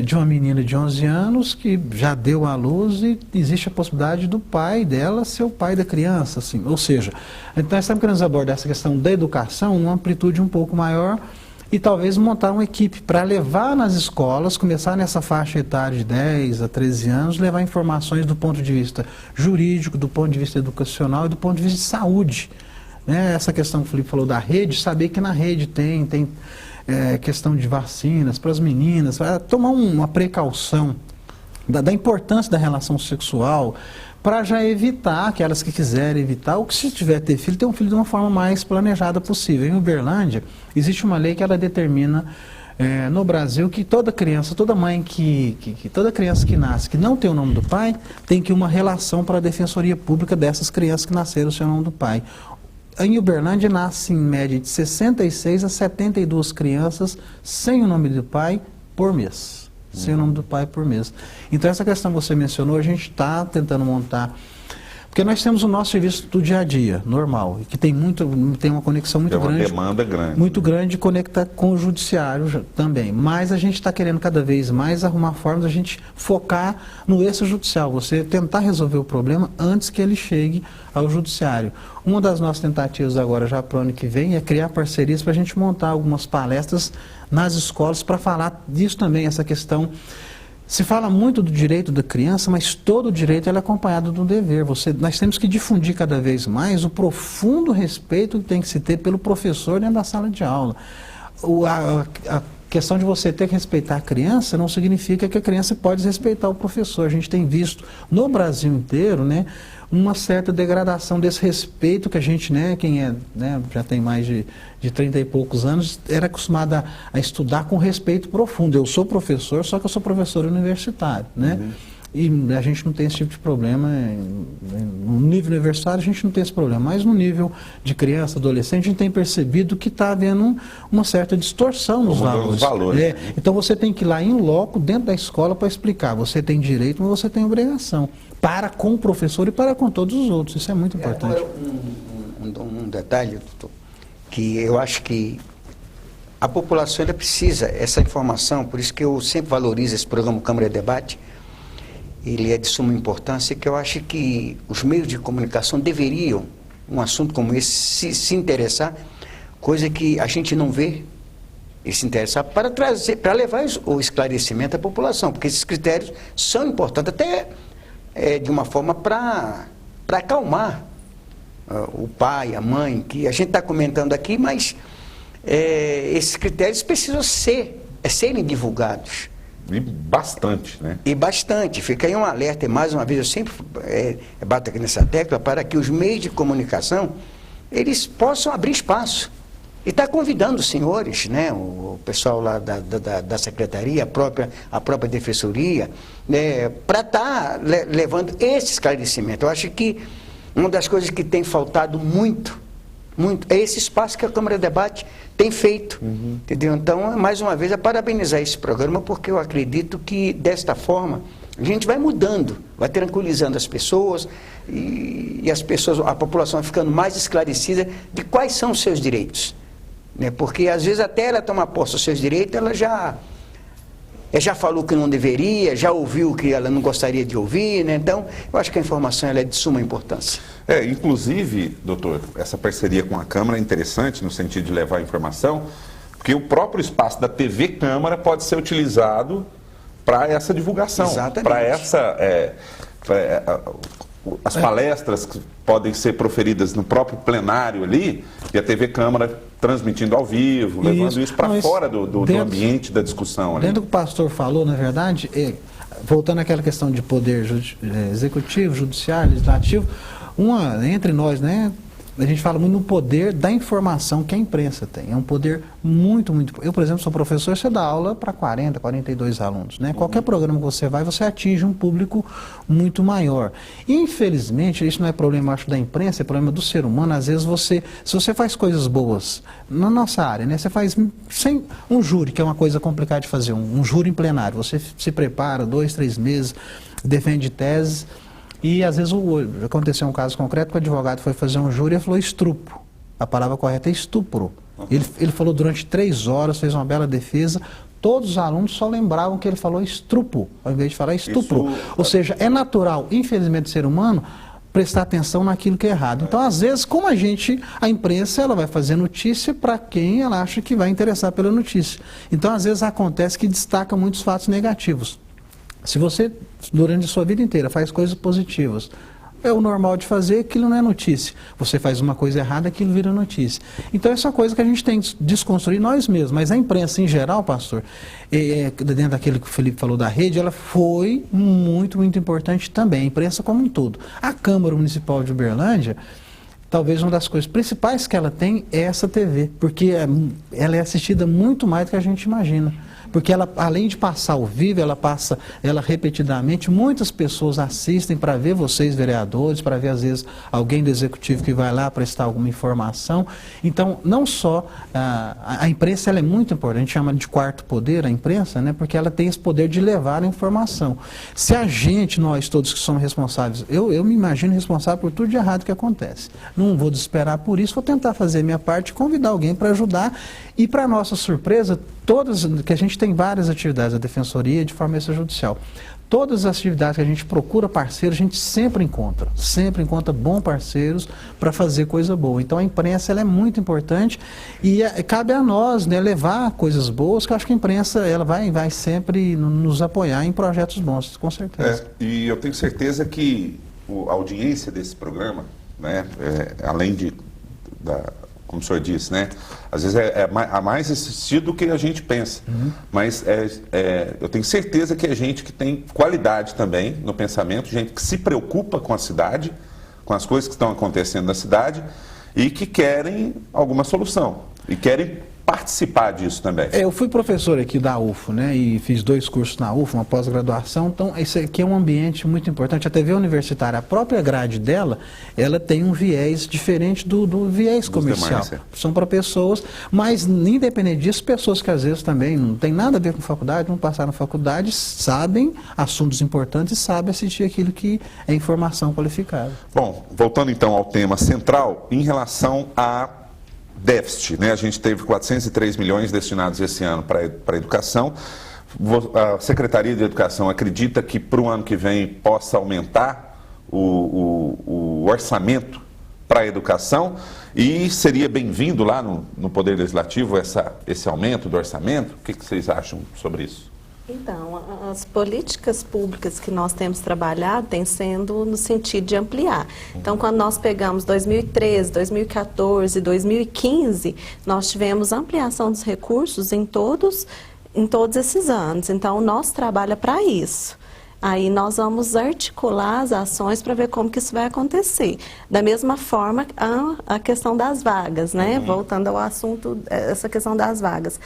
de uma menina de 11 anos que já deu à luz e existe a possibilidade do pai dela ser o pai da criança, assim. Ou seja, então nós estamos querendo abordar essa questão da educação numa amplitude um pouco maior e talvez montar uma equipe para levar nas escolas, começar nessa faixa etária de 10 a 13 anos, levar informações do ponto de vista jurídico, do ponto de vista educacional e do ponto de vista de saúde. Né? Essa questão que o Felipe falou da rede, saber que na rede tem questão de vacinas para as meninas, tomar uma precaução da importância da relação sexual, para já evitar, aquelas que quiserem evitar, ou que se tiver ter filho, ter um filho de uma forma mais planejada possível. Em Uberlândia, existe uma lei que ela determina no Brasil que toda criança, toda mãe toda criança que nasce, que não tem o nome do pai, tem que ir uma relação para a Defensoria Pública dessas crianças que nasceram sem o nome do pai. Em Uberlândia nasce em média de 66 a 72 crianças sem o nome do pai por mês. Sem o nome do pai por mês. Então essa questão que você mencionou, a gente está tentando montar, porque nós temos o nosso serviço do dia a dia, normal, que tem uma conexão muito grande. Tem uma demanda grande. Muito grande de conectar com o judiciário também. Mas a gente está querendo cada vez mais arrumar formas de a gente focar no extrajudicial, você tentar resolver o problema antes que ele chegue ao judiciário. Uma das nossas tentativas agora, já para o ano que vem, é criar parcerias para a gente montar algumas palestras nas escolas para falar disso também, essa questão. Se fala muito do direito da criança, mas todo direito é acompanhado do dever. Nós temos que difundir cada vez mais o profundo respeito que tem que se ter pelo professor dentro da sala de aula. A questão de você ter que respeitar a criança não significa que a criança pode respeitar o professor. A gente tem visto no Brasil inteiro, né, uma certa degradação desse respeito que a gente, já tem mais de 30 e poucos anos, era acostumado a estudar com respeito profundo. Eu sou professor, só que eu sou professor universitário, né? E a gente não tem esse tipo de problema. No nível universitário a gente não tem esse problema, mas no nível de criança, adolescente, a gente tem percebido que está havendo uma certa distorção nos valores. Então você tem que ir lá em loco, dentro da escola, para explicar. Você tem direito, mas você tem obrigação. Para com o professor e para com todos os outros. Isso é muito importante. Um detalhe, doutor, que eu acho que a população ainda precisa essa informação, por isso que eu sempre valorizo esse programa Câmara Debate. Ele é de suma importância, que eu acho que os meios de comunicação deveriam, um assunto como esse, se interessar, coisa que a gente não vê, e se interessar, para trazer, para levar o esclarecimento à população, porque esses critérios são importantes, até de uma forma para acalmar o pai, a mãe, que a gente está comentando aqui, mas esses critérios precisam serem divulgados. E bastante, né? E bastante. Fica aí um alerta, e mais uma vez eu sempre bato aqui nessa tecla, para que os meios de comunicação, eles possam abrir espaço. E está convidando os senhores, né, o pessoal lá da secretaria, a própria defensoria, né, para estar levando esse esclarecimento. Eu acho que uma das coisas que tem faltado muito, é esse espaço que a Câmara de Debate tem feito, entendeu? Então, mais uma vez, é parabenizar esse programa, porque eu acredito que, desta forma, a gente vai mudando, vai tranquilizando as pessoas, e as pessoas, a população vai ficando mais esclarecida de quais são os seus direitos, né? Porque, às vezes, até ela tomar posse dos seus direitos, ela já falou que não deveria, já ouviu que ela não gostaria de ouvir, né? Então, eu acho que a informação ela é de suma importância. Inclusive, doutor, essa parceria com a Câmara é interessante no sentido de levar a informação, porque o próprio espaço da TV Câmara pode ser utilizado para essa divulgação, para as palestras que podem ser proferidas no próprio plenário ali, e a TV Câmara transmitindo ao vivo, levando isso para fora do ambiente da discussão ali. Dentro do que o pastor falou, na verdade, voltando àquela questão de poder executivo, judiciário, legislativo, entre nós, né, a gente fala muito no poder da informação que a imprensa tem. É um poder muito, muito... Eu, por exemplo, sou professor, você dá aula para 40, 42 alunos, né? Qualquer programa que você vai, você atinge um público muito maior. E, infelizmente, isso não é problema, acho, da imprensa, é problema do ser humano. Às vezes, se você faz coisas boas na nossa área, né? Você faz sem um júri, que é uma coisa complicada de fazer, um júri em plenário. Você se prepara 2, 3 meses, defende teses. E às vezes aconteceu um caso concreto que o advogado foi fazer um júri e falou estrupo. A palavra correta é estupro. Ele falou durante 3 horas, fez uma bela defesa. Todos os alunos só lembravam que ele falou estrupo, ao invés de falar estupro. Ou seja, é natural, infelizmente, do ser humano prestar atenção naquilo que é errado. Então, às vezes, como a imprensa, ela vai fazer notícia para quem ela acha que vai interessar pela notícia. Então, às vezes, acontece que destaca muitos fatos negativos. Se você, durante a sua vida inteira, faz coisas positivas, é o normal de fazer, aquilo não é notícia. Você faz uma coisa errada, aquilo vira notícia. Então, essa é uma coisa que a gente tem que desconstruir nós mesmos. Mas a imprensa, em geral, pastor, dentro daquilo que o Felipe falou da rede, ela foi muito, muito importante também. A imprensa como um todo. A Câmara Municipal de Uberlândia, talvez uma das coisas principais que ela tem é essa TV, porque ela é assistida muito mais do que a gente imagina. Porque ela, além de passar ao vivo, ela repetidamente, muitas pessoas assistem para ver vocês, vereadores, para ver, às vezes, alguém do executivo que vai lá prestar alguma informação. Então, não só a imprensa, ela é muito importante, a gente chama de quarto poder a imprensa, né, porque ela tem esse poder de levar a informação. Se a gente, nós todos que somos responsáveis, eu me imagino responsável por tudo de errado que acontece. Não vou desesperar por isso, vou tentar fazer a minha parte, convidar alguém para ajudar. E, para nossa surpresa, que a gente tem várias atividades da Defensoria de forma extrajudicial. Todas as atividades que a gente procura parceiros, a gente sempre encontra bons parceiros para fazer coisa boa. Então, a imprensa ela é muito importante e cabe a nós, né, levar coisas boas, que eu acho que a imprensa ela vai sempre nos apoiar em projetos bons, com certeza. E eu tenho certeza que a audiência desse programa, né, além como o senhor disse, né? Às vezes é mais assistido do que a gente pensa. Mas eu tenho certeza que é gente que tem qualidade também no pensamento, gente que se preocupa com a cidade, com as coisas que estão acontecendo na cidade e que querem alguma solução e querem participar disso também. Eu fui professor aqui da UFO, né, e fiz 2 cursos na UFO, uma pós-graduação, então esse aqui é um ambiente muito importante. A TV universitária, a própria grade dela, ela tem um viés diferente do viés comercial. Demais, são para pessoas, mas independente disso, pessoas que às vezes também não tem nada a ver com faculdade, não passaram na faculdade, sabem assuntos importantes e sabem assistir aquilo que é informação qualificada. Bom, voltando então ao tema central, em relação a déficit, né? A gente teve 403 milhões destinados esse ano para a educação. A Secretaria de Educação acredita que para o ano que vem possa aumentar o orçamento para a educação e seria bem-vindo lá no Poder Legislativo esse aumento do orçamento? O que vocês acham sobre isso? Então, as políticas públicas que nós temos trabalhado têm sendo no sentido de ampliar. Então, quando nós pegamos 2013, 2014, 2015, nós tivemos ampliação dos recursos em todos esses anos. Então, o nosso trabalho é para isso. Aí nós vamos articular as ações para ver como que isso vai acontecer. Da mesma forma, a questão das vagas, né? Voltando ao assunto, essa questão das vagas.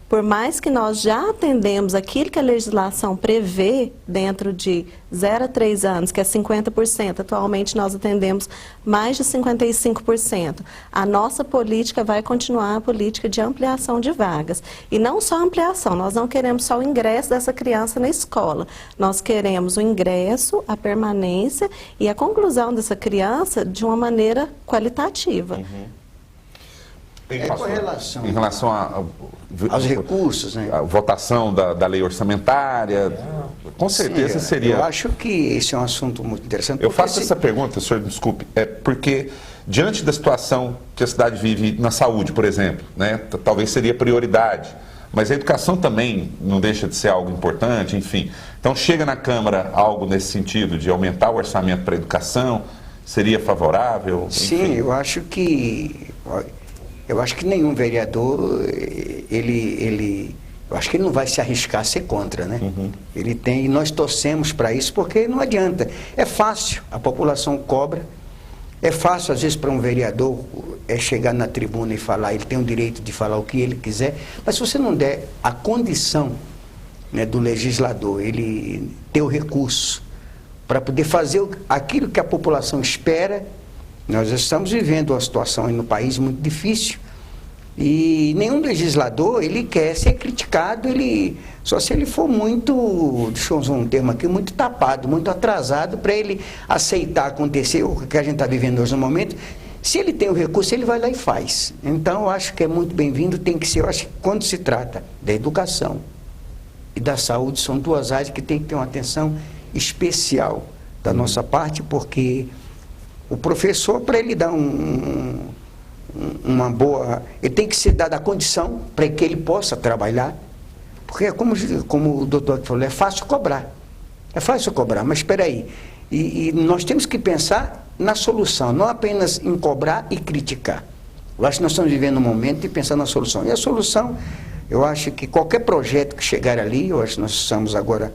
por mais que nós já atendemos aquilo que a legislação prevê dentro de 0 a 3 anos, que é 50%, atualmente nós atendemos mais de 55%. A nossa política vai continuar a política de ampliação de vagas. E não só ampliação, nós não queremos só o ingresso dessa criança na escola. Nós queremos o ingresso, a permanência e a conclusão dessa criança de uma maneira qualitativa. Com relação em relação aos recursos, né? A votação da lei orçamentária, com certeza Sim, seria... Eu acho que esse é um assunto muito interessante. Eu faço essa pergunta, senhor, desculpe, porque diante da situação que a cidade vive na saúde, por exemplo, né, talvez seria prioridade, mas a educação também não deixa de ser algo importante, enfim. Então chega na Câmara algo nesse sentido de aumentar o orçamento para a educação, seria favorável? Sim, enfim. eu acho que nenhum vereador, eu acho que ele não vai se arriscar a ser contra, né? E nós torcemos para isso, porque não adianta. É fácil, a população cobra, é fácil às vezes para um vereador chegar na tribuna e falar, ele tem o direito de falar o que ele quiser, mas se você não der a condição, né, do legislador, ele ter o recurso para poder fazer aquilo que a população espera. Nós estamos vivendo uma situação aí no país muito difícil e nenhum legislador, ele quer ser criticado, só se ele for muito, deixa eu usar um termo aqui, muito tapado, muito atrasado para ele aceitar acontecer o que a gente está vivendo hoje no momento. Se ele tem o recurso, ele vai lá e faz. Então, eu acho que é muito bem-vindo, tem que ser, eu acho que quando se trata da educação e da saúde, são duas áreas que tem que ter uma atenção especial da nossa parte, porque o professor, para ele dar uma boa... Ele tem que ser dada a condição para que ele possa trabalhar. Porque, como o doutor falou, é fácil cobrar. É fácil cobrar, mas espera aí. E nós temos que pensar na solução, não apenas em cobrar e criticar. Eu acho que nós estamos vivendo um momento de pensar na solução. E a solução, eu acho que qualquer projeto que chegar ali, eu acho que nós estamos agora,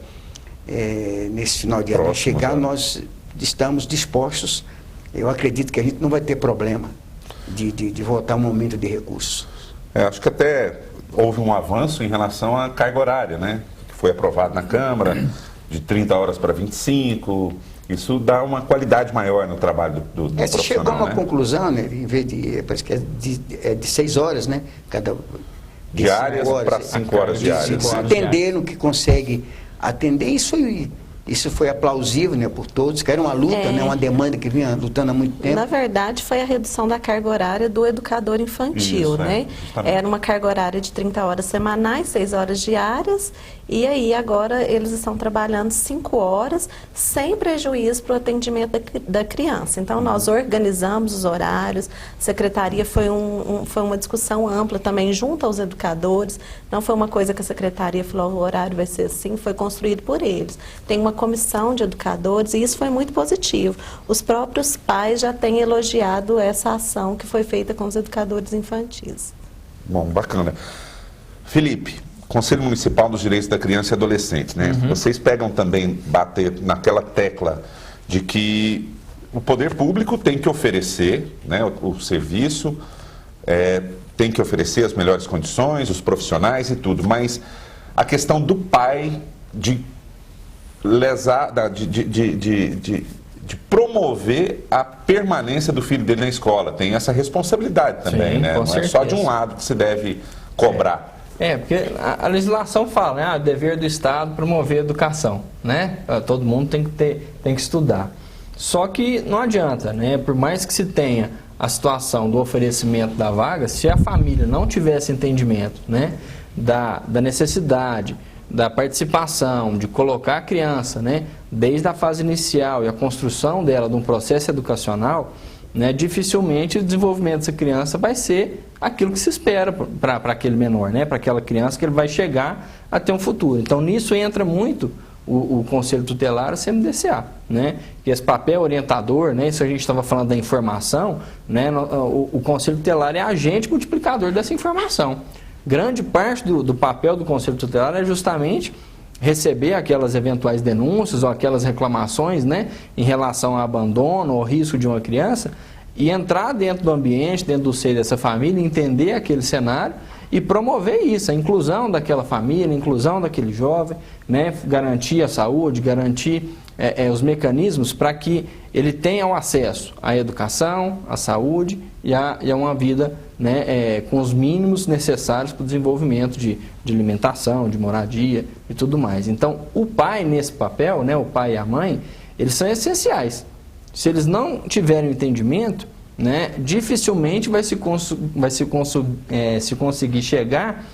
nesse final de ano, chegar, nós estamos dispostos. Eu acredito que a gente não vai ter problema de voltar a um momento de recursos. Acho que até houve um avanço em relação à carga horária, né? Que foi aprovado na Câmara, de 30 horas para 25. Isso dá uma qualidade maior no trabalho do profissional. Se chegou a uma né? conclusão, né? Em vez de, parece que de 6 horas, né? Diárias para 5 horas diárias. Atendendo que consegue atender, isso foi aplausível, né, por todos, que era uma luta, né, uma demanda que vinha lutando há muito tempo. Na verdade, foi a redução da carga horária do educador infantil, né? Era uma carga horária de 30 horas semanais, 6 horas diárias, e aí agora eles estão trabalhando 5 horas, sem prejuízo para o atendimento da criança. Então, nós organizamos os horários, a secretaria foi uma discussão ampla também junto aos educadores, não foi uma coisa que a secretaria falou, o horário vai ser assim, foi construído por eles. Tem uma comissão de educadores e isso foi muito positivo. Os próprios pais já têm elogiado essa ação que foi feita com os educadores infantis. Bom, bacana. Felipe, Conselho Municipal dos Direitos da Criança e Adolescente, né? Vocês pegam também, bater naquela tecla de que o poder público tem que oferecer, né, o serviço, tem que oferecer as melhores condições, os profissionais e tudo, mas a questão do pai de promover a permanência do filho dele na escola. Tem essa responsabilidade também, né? Não é só de um lado que se deve cobrar. Porque a legislação fala, né? O dever do Estado promover a educação, né? Todo mundo tem que estudar. Só que não adianta, né? Por mais que se tenha a situação do oferecimento da vaga, se a família não tivesse entendimento, né, da necessidade, da participação, de colocar a criança, né, desde a fase inicial e a construção dela de um processo educacional, né, dificilmente o desenvolvimento dessa criança vai ser aquilo que se espera para aquele menor, né, para aquela criança que ele vai chegar a ter um futuro. Então, nisso entra muito o Conselho Tutelar, a CMDCA, né, que esse papel orientador, né, isso a gente estava falando da informação, né, o Conselho Tutelar é agente multiplicador dessa informação. Grande parte do papel do Conselho Tutelar é justamente receber aquelas eventuais denúncias ou aquelas reclamações, né, em relação ao abandono ou risco de uma criança e entrar dentro do ambiente, dentro do seio dessa família, entender aquele cenário e promover isso, a inclusão daquela família, a inclusão daquele jovem, né? Garantir a saúde, garantir os mecanismos para que ele tenha o acesso à educação, à saúde e a uma vida, né, com os mínimos necessários para o desenvolvimento de alimentação, de moradia e tudo mais. Então, o pai nesse papel, né, o pai e a mãe, eles são essenciais. Se eles não tiverem o entendimento, né, dificilmente vai se conseguir chegar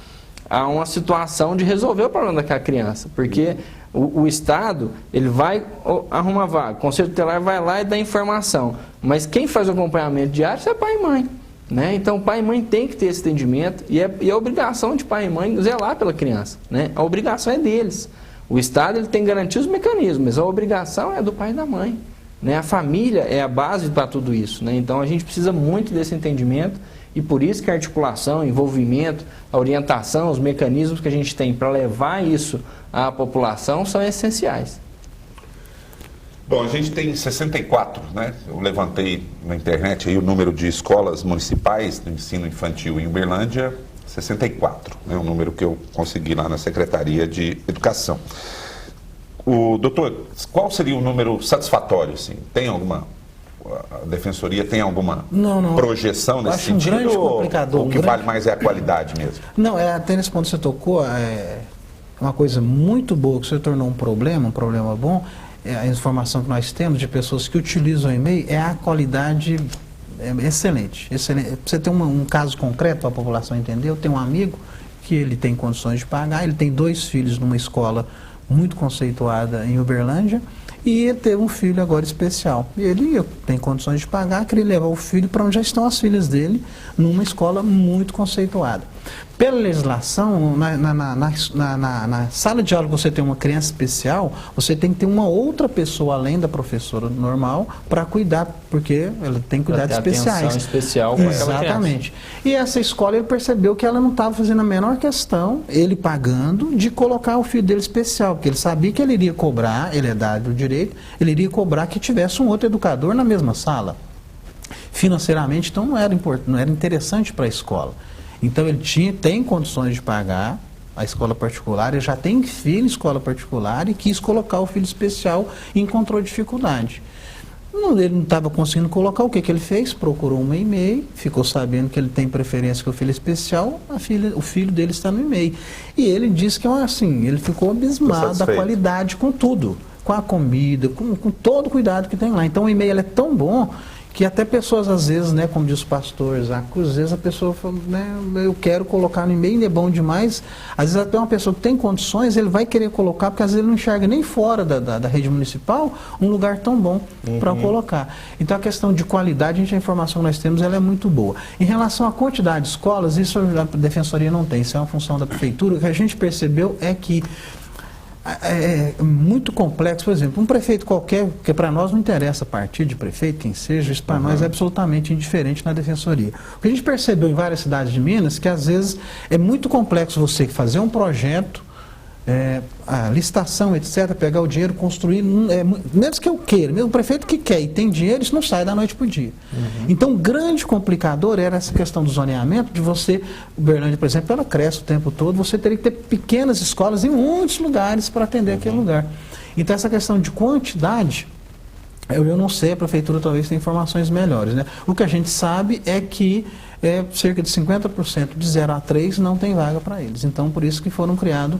a uma situação de resolver o problema daquela criança, porque o Estado, ele vai arrumar vaga, o Conselho Tutelar vai lá e dá informação, mas quem faz o acompanhamento diário é pai e mãe, né? Então pai e mãe tem que ter esse entendimento e é obrigação de pai e mãe zelar pela criança, né? A obrigação é deles. O Estado, ele tem que garantir os mecanismos, mas a obrigação é do pai e da mãe, né? A família é a base para tudo isso, né? Então a gente precisa muito desse entendimento e por isso que a articulação, o envolvimento, a orientação, os mecanismos que a gente tem para levar isso à população são essenciais. Bom, a gente tem 64, né? Eu levantei na internet aí o número de escolas municipais do ensino infantil em Uberlândia, 64, né? O número que eu consegui lá na Secretaria de Educação. Doutor, qual seria o número satisfatório, assim? Tem alguma... A Defensoria tem alguma projeção nesse sentido? Um grande complicador. O que vale mais é a qualidade mesmo? Não, até nesse ponto que você tocou, uma coisa muito boa que se tornou um problema bom, a informação que nós temos de pessoas que utilizam o e-mail é a qualidade excelente. Para você ter um caso concreto para a população entender, eu tenho um amigo que ele tem condições de pagar, ele tem 2 filhos numa escola muito conceituada em Uberlândia, e ele teve um filho agora especial. E ele tem condições de pagar, queria levar o filho para onde já estão as filhas dele, numa escola muito conceituada. Pela legislação, na sala de aula que você tem uma criança especial, você tem que ter uma outra pessoa, além da professora normal, para cuidar, porque ela tem cuidados especiais. Atenção especial com aquela Exatamente. E essa escola, ele percebeu que ela não estava fazendo a menor questão, ele pagando, de colocar o filho dele especial, porque ele sabia que ele iria cobrar, ele é dado o direito, ele iria cobrar que tivesse um outro educador na mesma sala. Financeiramente, então, não era interessante para a escola. Então ele tem condições de pagar a escola particular, ele já tem filho em escola particular e quis colocar o filho especial e encontrou dificuldade. Ele não estava conseguindo colocar, o que ele fez? Procurou um e-mail, ficou sabendo que ele tem preferência com o filho especial, o filho dele está no e-mail. E ele disse que assim, ele ficou abismado da qualidade com tudo, com a comida, com todo o cuidado que tem lá. Então o e-mail é tão bom que até pessoas, às vezes, né, como diz os pastores, às vezes a pessoa fala, né, eu quero colocar no e-mail, é bom demais. Às vezes até uma pessoa que tem condições, ele vai querer colocar, porque às vezes ele não enxerga nem fora da rede municipal um lugar tão bom para colocar. Então a questão de qualidade, a informação que nós temos, ela é muito boa. Em relação à quantidade de escolas, isso a Defensoria não tem, isso é uma função da Prefeitura. O que a gente percebeu é que é muito complexo. Por exemplo, um prefeito qualquer, que para nós não interessa partido de prefeito, quem seja, isso para nós é absolutamente indiferente na Defensoria. O que a gente percebeu em várias cidades de Minas, que às vezes é muito complexo você fazer um projeto, a licitação, etc., pegar o dinheiro, construir, mesmo que eu queira, mesmo o prefeito que quer e tem dinheiro, isso não sai da noite para o dia. Então, o grande complicador era essa questão do zoneamento, de você, Uberlândia, por exemplo, ela cresce o tempo todo, você teria que ter pequenas escolas em muitos lugares para atender aquele lugar. Então, essa questão de quantidade, eu não sei, a Prefeitura talvez tenha informações melhores, né? O que a gente sabe é que cerca de 50% de 0 a 3 não tem vaga para eles. Então, por isso que foram criados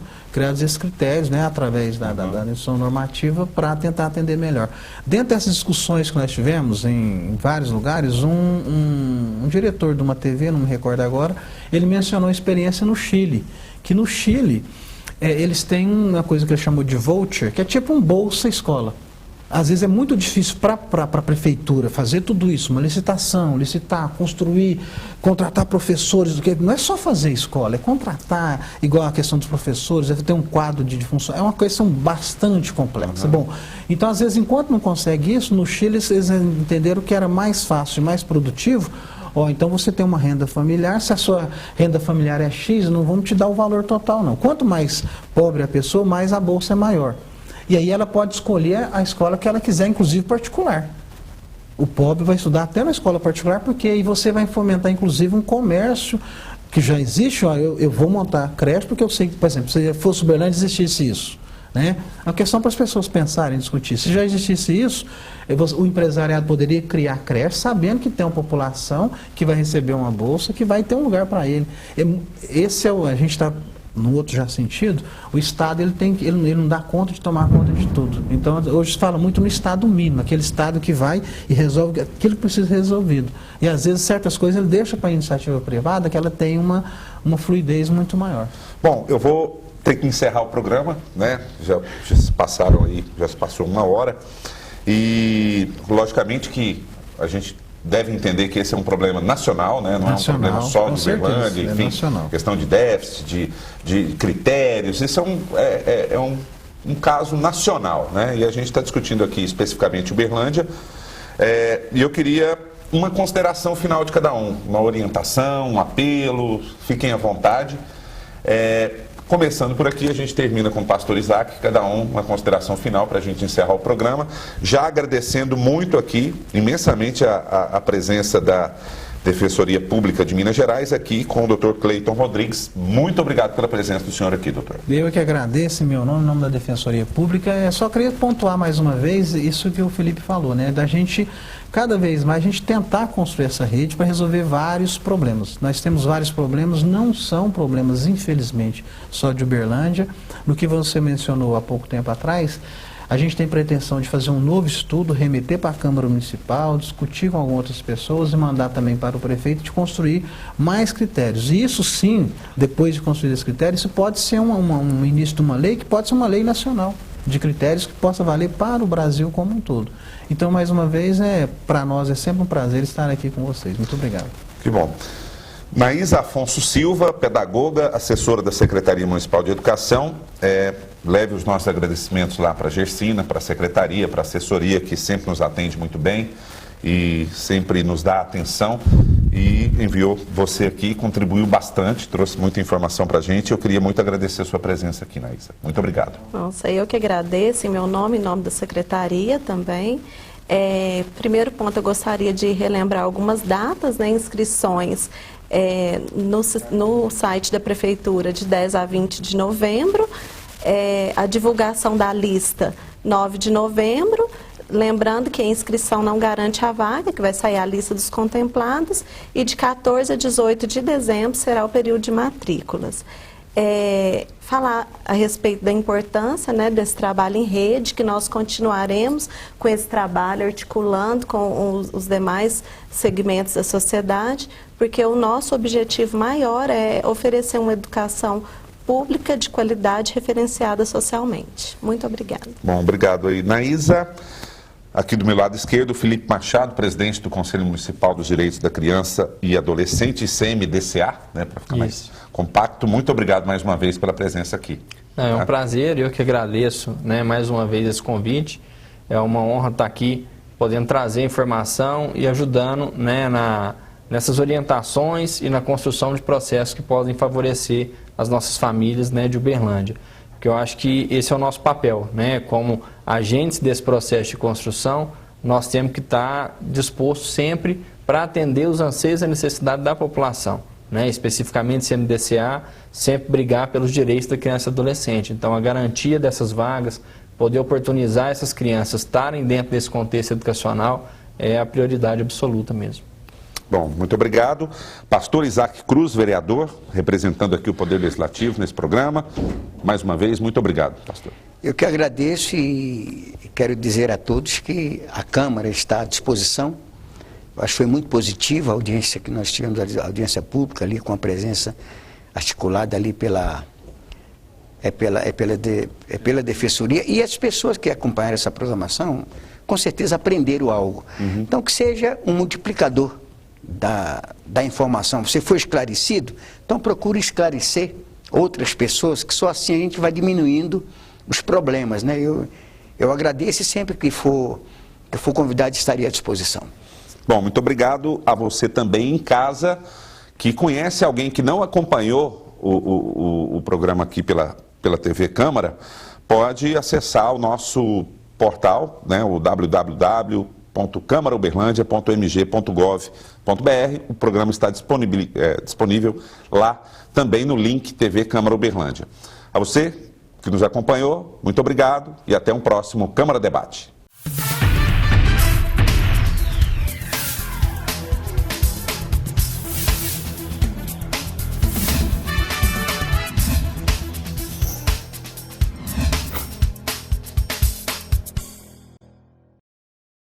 esses critérios, né, através da instrução normativa, para tentar atender melhor. Dentro dessas discussões que nós tivemos em vários lugares, um diretor de uma TV, não me recordo agora, ele mencionou a experiência no Chile, que no Chile eles têm uma coisa que ele chamou de voucher, que é tipo um Bolsa Escola. Às vezes é muito difícil para a prefeitura fazer tudo isso, uma licitação, licitar, construir, contratar professores, não é só fazer escola, é contratar, igual a questão dos professores, deve ter um quadro de função, é uma questão bastante complexa. Bom, então às vezes enquanto não consegue isso, no Chile eles entenderam que era mais fácil e mais produtivo. Então você tem uma renda familiar, se a sua renda familiar é X, não vamos te dar o valor total não. Quanto mais pobre a pessoa, mais a bolsa é maior. E aí ela pode escolher a escola que ela quiser, inclusive particular. O pobre vai estudar até na escola particular, porque aí você vai fomentar, inclusive, um comércio que já existe, ó, eu vou montar creche porque eu sei que, por exemplo, se fosse Uberlândia existisse isso. Né? É uma questão para as pessoas pensarem, discutir. Se já existisse isso, o empresariado poderia criar creche sabendo que tem uma população que vai receber uma bolsa, que vai ter um lugar para ele. Esse é a gente está no outro já sentido. O Estado ele não dá conta de tomar conta de tudo. Então hoje se fala muito no Estado mínimo, aquele Estado que vai e resolve aquilo que precisa ser resolvido. E às vezes certas coisas ele deixa para a iniciativa privada que ela tem uma fluidez muito maior. Bom, eu vou ter que encerrar o programa, né? Já se passaram aí, já se passou 1 hora. E logicamente que a gente deve entender que esse é um problema nacional, né? Não nacional, é um problema só de Uberlândia, enfim, nacional. Questão de déficit, de critérios. Isso é um caso nacional, né? E a gente está discutindo aqui especificamente Uberlândia. E eu queria uma consideração final de cada um, uma orientação, um apelo, fiquem à vontade. Começando por aqui, a gente termina com o pastor Isaac, cada um uma consideração final para a gente encerrar o programa. Já agradecendo muito aqui, imensamente, a presença da Defensoria Pública de Minas Gerais, aqui com o Dr. Cleiton Rodrigues. Muito obrigado pela presença do senhor aqui, doutor. Eu que agradeço, em meu nome, em nome da Defensoria Pública. Só queria pontuar mais uma vez isso que o Felipe falou, né? Da gente, cada vez mais, a gente tentar construir essa rede para resolver vários problemas. Nós temos vários problemas, não são problemas, infelizmente, só de Uberlândia. No que você mencionou há pouco tempo atrás, a gente tem pretensão de fazer um novo estudo, remeter para a Câmara Municipal, discutir com algumas outras pessoas e mandar também para o prefeito de construir mais critérios. E isso sim, depois de construir esses critérios, isso pode ser um início de uma lei, que pode ser uma lei nacional, de critérios que possa valer para o Brasil como um todo. Então, mais uma vez, para nós é sempre um prazer estar aqui com vocês. Muito obrigado. Que bom. Naísa Afonso Silva, pedagoga, assessora da Secretaria Municipal de Educação. Leve os nossos agradecimentos lá para a Gersina, para a Secretaria, para a assessoria, que sempre nos atende muito bem e sempre nos dá atenção. E enviou você aqui, contribuiu bastante, trouxe muita informação para a gente. Eu queria muito agradecer a sua presença aqui, Naísa. Muito obrigado. Nossa, eu que agradeço, em meu nome, em nome da Secretaria também. Primeiro ponto, eu gostaria de relembrar algumas datas, né, inscrições no site da Prefeitura de 10 a 20 de novembro, a divulgação da lista 9 de novembro, lembrando que a inscrição não garante a vaga, que vai sair a lista dos contemplados, e de 14 a 18 de dezembro será o período de matrículas. Falar a respeito da importância, né, desse trabalho em rede, que nós continuaremos com esse trabalho, articulando com os demais segmentos da sociedade, porque o nosso objetivo maior é oferecer uma educação pública de qualidade referenciada socialmente. Muito obrigada. Bom, obrigado aí, Naísa. Aqui do meu lado esquerdo, Felipe Machado, presidente do Conselho Municipal dos Direitos da Criança e Adolescente, CMDCA, né, para ficar mais compacto. Muito obrigado mais uma vez pela presença aqui. É um prazer, eu que agradeço, né, mais uma vez esse convite. É uma honra estar aqui, podendo trazer informação e ajudando, né, nessas orientações e na construção de processos que podem favorecer as nossas famílias, né, de Uberlândia. Porque eu acho que esse é o nosso papel, né? Como agentes desse processo de construção, nós temos que estar dispostos sempre para atender os anseios e a necessidade da população, né? Especificamente CMDCA, sempre brigar pelos direitos da criança e adolescente. Então, a garantia dessas vagas, poder oportunizar essas crianças estarem dentro desse contexto educacional é a prioridade absoluta mesmo. Bom, muito obrigado. Pastor Isaac Cruz, vereador, representando aqui o Poder Legislativo nesse programa. Mais uma vez, muito obrigado, pastor. Eu que agradeço e quero dizer a todos que a Câmara está à disposição. Eu acho que foi muito positiva a audiência que nós tivemos, a audiência pública ali, com a presença articulada ali pela Defensoria. E as pessoas que acompanharam essa programação, com certeza aprenderam algo. Então, que seja um multiplicador da informação. Você foi esclarecido? Então procure esclarecer outras pessoas, que só assim a gente vai diminuindo os problemas, né? Eu agradeço e sempre que for convidado estaria à disposição. Bom, muito obrigado a você também em casa, que conhece alguém que não acompanhou o programa aqui pela TV Câmara, pode acessar o nosso portal, né, o www.câmara.ms.gov.br, www.câmarauberlandia.mg.gov.br. O programa está disponível lá também no link TV Câmara Uberlândia. A você que nos acompanhou, muito obrigado e até um próximo Câmara Debate.